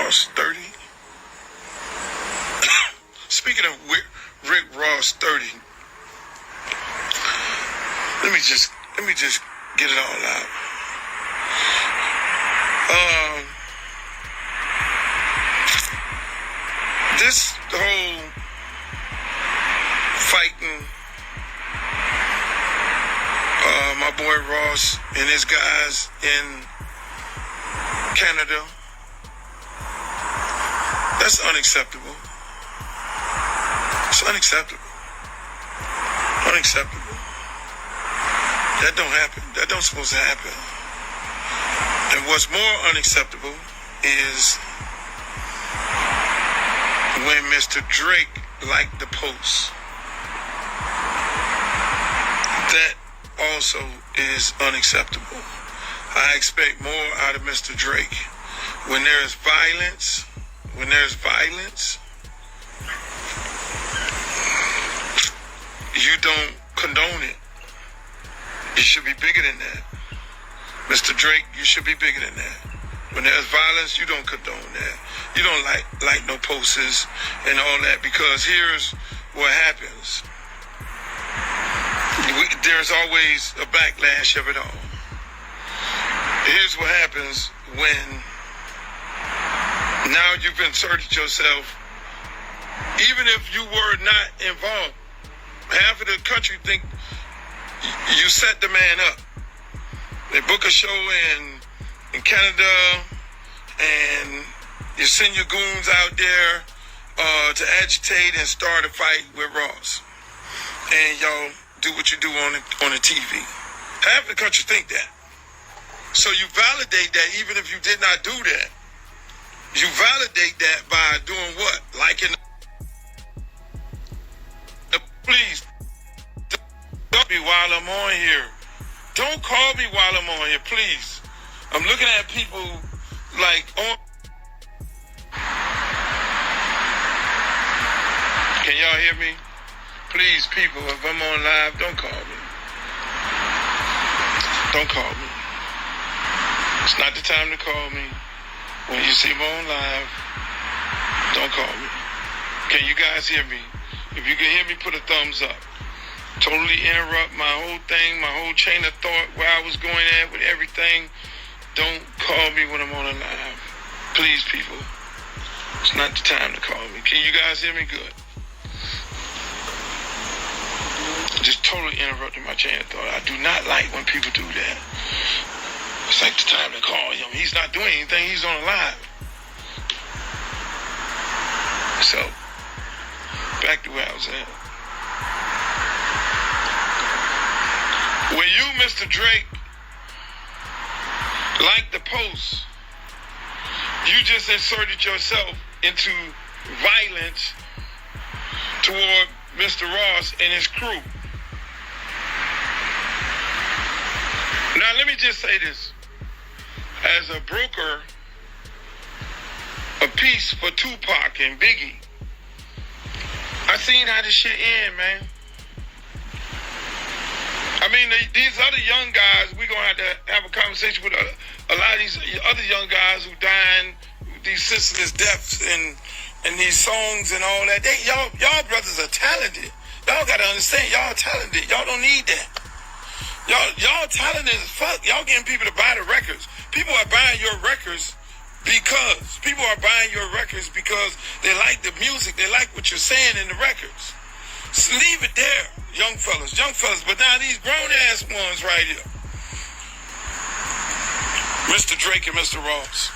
Ross 30. Speaking of Rick Ross 30, let me just get it all out. This whole fighting my boy Ross and his guys in Canada, that's unacceptable. It's unacceptable. Unacceptable. That don't happen. That don't supposed to happen. And what's more unacceptable is when Mr. Drake liked the post. That also is unacceptable. I expect more out of Mr. Drake. When there's violence, you don't condone it. You should be bigger than that. Mr. Drake, you should be bigger than that. When there's violence, you don't condone that. You don't like no posters and all that, because here's what happens. There's always a backlash of it all. Here's what happens when now you've inserted yourself, even if you were not involved. Half of the country think you set the man up. They book a show in Canada, and you send your goons out there to agitate and start a fight with Ross. And y'all do what you do on the TV. Half the country think that. So you validate that even if you did not do that. You validate that by doing what? Liking the please. Don't be while I'm on here. Don't call me while I'm on here, please. I'm looking at people like on. Can y'all hear me? Please, people, if I'm on live, don't call me. Don't call me. It's not the time to call me. When you see me on live, don't call me. Can you guys hear me? If you can hear me, put a thumbs up. Totally interrupt my whole thing, my whole chain of thought, where I was going at with everything. Don't call me when I'm on a live. Please, people. It's not the time to call me. Can you guys hear me good? Just totally interrupting my chain of thought. I do not like when people do that. It's like the time to call him. He's not doing anything. He's on a live. So, back to where I was at. When you, Mr. Drake, like the post, you just inserted yourself into violence toward Mr. Ross and his crew. Now, let me just say this. As a broker, a piece for Tupac and Biggie, I seen how this shit end, man. I mean, these other young guys, we're going to have a conversation with a lot of these other young guys who dying, these senseless deaths and these songs and all that. Y'all brothers are talented. Y'all got to understand, y'all talented. Y'all don't need that. Y'all talented as fuck. Y'all getting people to buy the records. People are buying your records because they like the music. They like what you're saying in the records. So leave it there, young fellas. But now these grown-ass ones right here. Mr. Drake and Mr. Ross.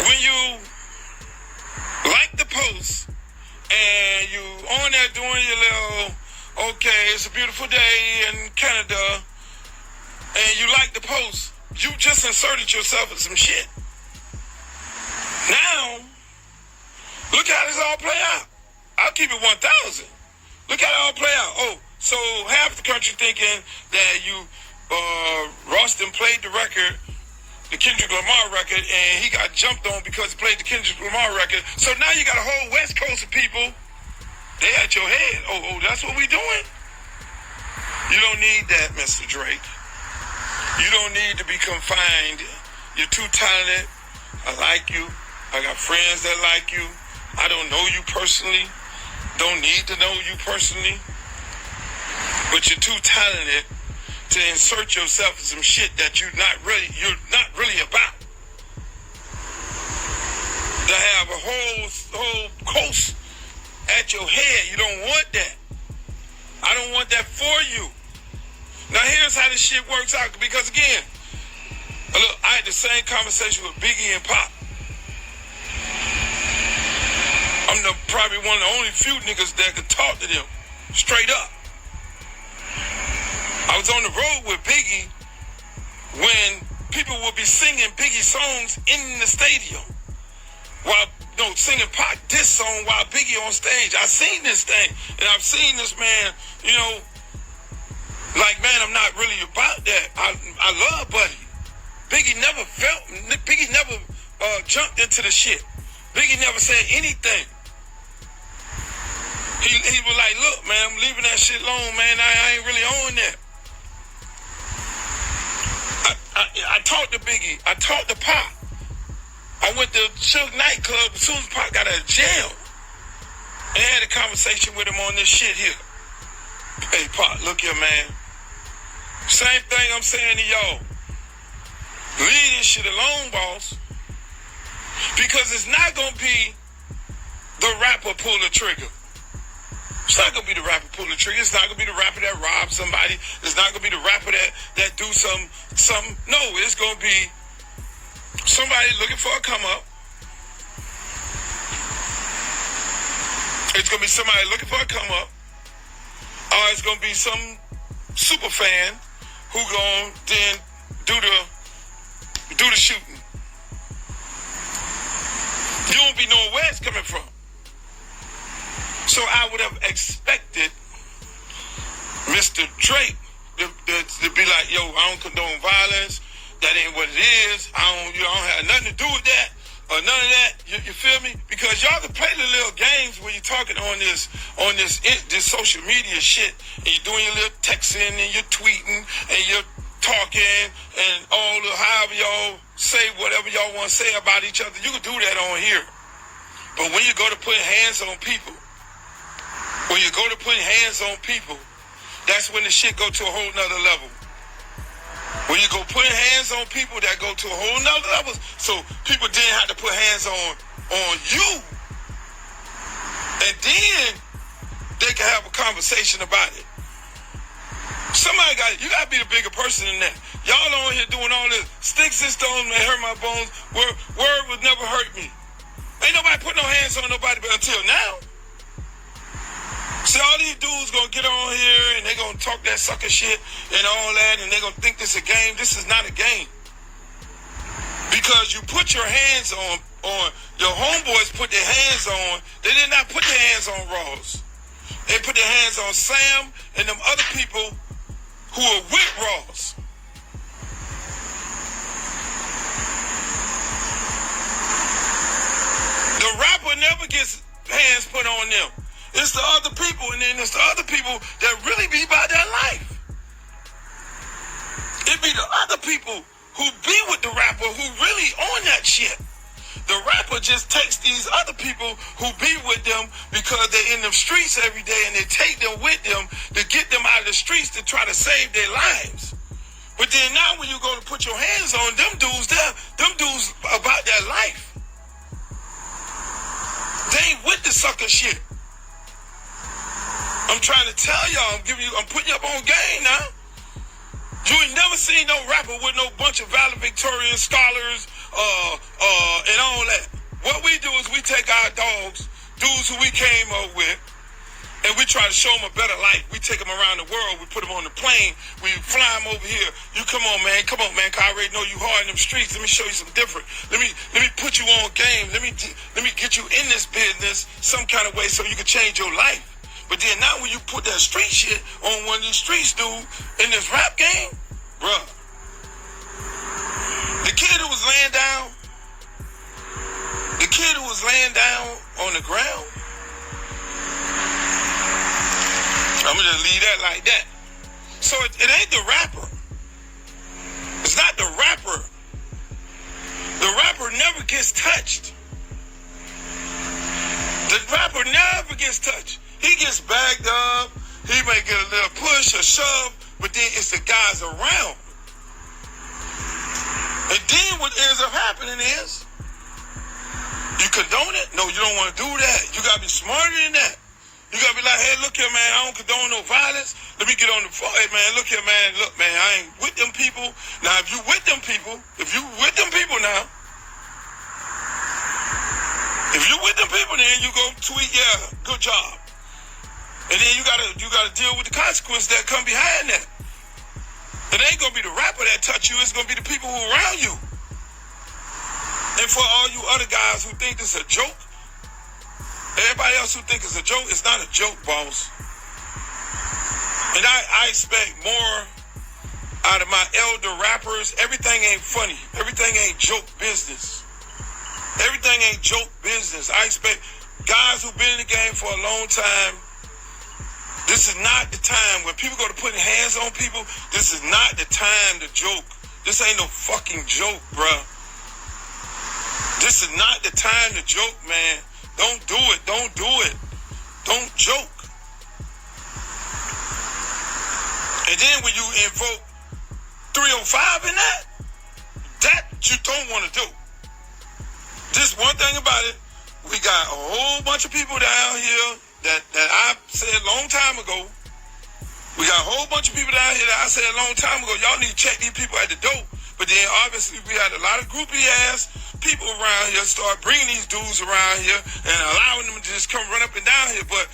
When you like the post and you on there doing your little, okay, it's a beautiful day in Canada, and you like the post, you just inserted yourself in some shit. Now, look how this all play out. I'll keep it 1,000. Look how it all play out. Oh, so half the country thinking that Roston played the record, the Kendrick Lamar record, and he got jumped on because he played the Kendrick Lamar record. So now you got a whole West Coast of people. They at your head. Oh, that's what we doing? You don't need that, Mr. Drake. You don't need to be confined. You're too talented. I like you. I got friends that like you. I don't know you personally. Don't need to know you personally. But you're too talented to insert yourself in some shit that you're not really about. To have a whole coast at your head. You don't want that. I don't want that for you. Now here's how this shit works out. Because again, look, I had the same conversation with Biggie and Pop. I'm probably one of the only few niggas that could talk to them straight up. I was on the road with Biggie when people would be singing Biggie songs in the stadium while singing Pop diss song while Biggie on stage. I seen this thing, and I've seen this man, like, man, I'm not really about that. I love Buddy. Biggie never jumped into the shit. Biggie never said anything. He was like, look, man, I'm leaving that shit alone, man. I ain't really on that. I talked to Biggie. I talked to Pop. I went to Suge nightclub as soon as Pop got out of jail and had a conversation with him on this shit here. Hey, Pop, look here, man. Same thing I'm saying to y'all. Leave this shit alone, boss. Because it's not going to be the rapper pull the trigger. It's not going to be the rapper pull the trigger. It's not going to be the rapper that robs somebody. It's not going to be the rapper that do some. No, it's going to be somebody looking for a come up. It's going to be somebody looking for a come up. Or it's going to be some super fan who going to then do the shooting. You don't be knowing where it's coming from. So I would have expected Mr. Drake to be like, yo, I don't condone violence. That ain't what it is. I don't have nothing to do with that or none of that. You feel me? Because y'all can play the little games when you're talking on this social media shit, and you're doing your little texting and you're tweeting and you're talking and however y'all say whatever y'all want to say about each other. You can do that on here. But when you go to put hands on people, that's when the shit go to a whole nother level. When you go put hands on people, that go to a whole nother level. So people didn't have to put hands on you. And then they can have a conversation about it. You gotta be the bigger person than that. Y'all on here doing all this sticks and stones may hurt my bones. Word would never hurt me. Ain't nobody put no hands on nobody but until now. See, all these dudes gonna get on here and they gonna talk that sucker shit and all that, and they gonna think this a game. This is not a game. Because you put your hands on your homeboys put their hands on, they did not put their hands on Ross. They put their hands on Sam and them other people who are with Ross. The rapper never gets hands put on them. It's the other people, and then it's the other people that really be by their life. It be the other people who be with the rapper who really on that shit. The rapper just takes these other people who be with them because they're in them streets every day, and they take them with them to get them out of the streets to try to save their lives. But then now when you go to put your hands on them dudes about their life. They ain't with the sucker shit. I'm trying to tell y'all, I'm putting you up on game now. You ain't never seen no rapper with no bunch of valedictorian scholars, and all that. What we do is we take our dogs, dudes who we came up with, and we try to show them a better life. We take them around the world. We put them on the plane. We fly them over here. You come on, man, cause I already know you hard in them streets. Let me show you something different. Let me put you on game. Let me get you in this business some kind of way so you can change your life. But then now when you put that street shit on one of these streets, dude, in this rap game, bruh, the kid who was laying down on the ground, I'm gonna just leave that like that. So it ain't the rapper. the rapper. The rapper never gets touched. The rapper never gets touched. He gets bagged up. He may get a little push or shove, but then it's the guys around. And then what ends up happening is, you condone it? No, you don't want to do that. You got to be smarter than that. You got to be like, hey, look here, man, I don't condone no violence. Let me get on the phone. Hey, man, look here, man. Look, man, I ain't with them people. Now, if you with them people now, if you with them people, then you go tweet, yeah, good job. And then you gotta deal with the consequences that come behind that. It ain't gonna be the rapper that touch you, it's gonna be the people who are around you. And for all you other guys who think this is a joke, everybody else who think it's a joke, it's not a joke, boss. And I expect more out of my elder rappers. Everything ain't funny. Everything ain't joke business. Everything ain't joke business. I expect guys who've been in the game for a long time. This is not the time when people go to putting hands on people. This is not the time to joke. This ain't no fucking joke, bruh. This is not the time to joke, man. Don't do it. Don't do it. Don't joke. And then when you invoke 305 in that you don't want to do. Just one thing about it, we got a whole bunch of people down here that I said a long time ago. We got a whole bunch of people down here that I said a long time ago, y'all need to check these people at the door. But then obviously we had a lot of groupie ass people around here start bringing these dudes around here and allowing them to just come run up and down here. But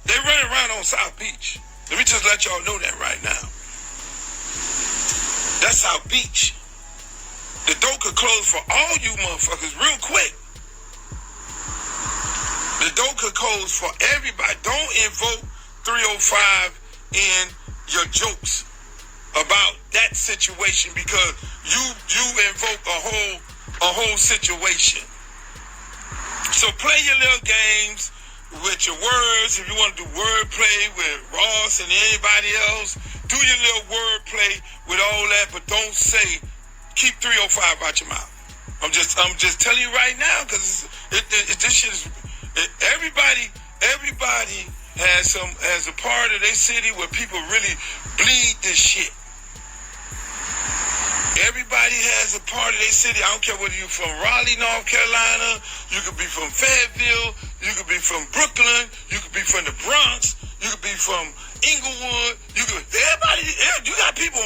they running around on South Beach. Let me just let y'all know that right now. That's South Beach. The door could close for all you motherfuckers real quick. The door could close for everybody. Don't invoke 305 in your jokes about that situation because you invoke a whole situation. So play your little games with your words. If you want to do wordplay with Ross and anybody else, do your little wordplay with all that, but don't say keep 305 out your mouth. I'm just telling you right now because this shit is everybody has a part of their city where people really bleed this shit. Everybody has a part of their city. I don't care whether you're from Raleigh, North Carolina, you could be from Fayetteville, you could be from Brooklyn, you could be from the Bronx, you could be from Inglewood, you got people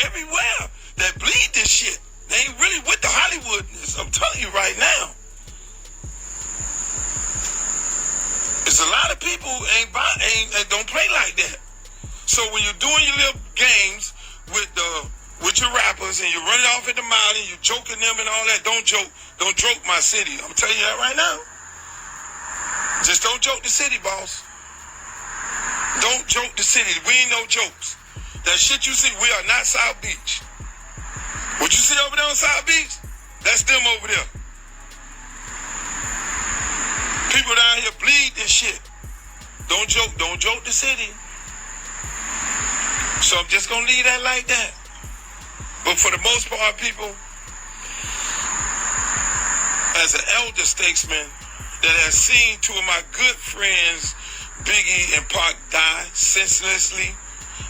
everywhere that bleed this shit. They ain't really with the Hollywoodness. I'm telling you right now. There's a lot of people ain't don't play like that. So when you're doing your little games with your rappers and you're running off at the mouth and you're joking them and all that, don't joke my city. I'm telling you that right now. Just don't joke the city, boss. Don't joke the city. We ain't no jokes. That shit you see, we are not South Beach. What you see over there on South Beach, that's them over there. People down here bleed this shit. Don't joke the city. So I'm just gonna leave that like that. But for the most part, people, as an elder statesman that has seen two of my good friends, Biggie and Pac, die senselessly,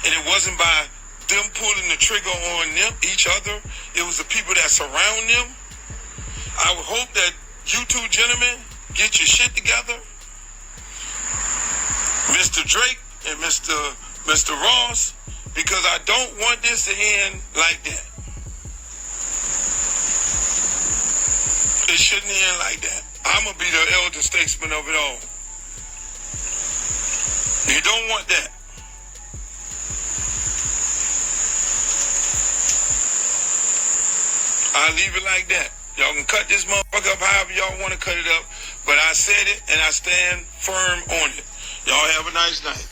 and it wasn't by them pulling the trigger on them, each other, it was the people that surround them. I would hope that you two gentlemen get your shit together. Mr. Drake and Mr. Ross, because I don't want this to end like that. It shouldn't end like that. I'm going to be the elder statesman of it all. You don't want that. I'll leave it like that. Y'all can cut this motherfucker up however y'all want to cut it up. But I said it and I stand firm on it. Y'all have a nice night.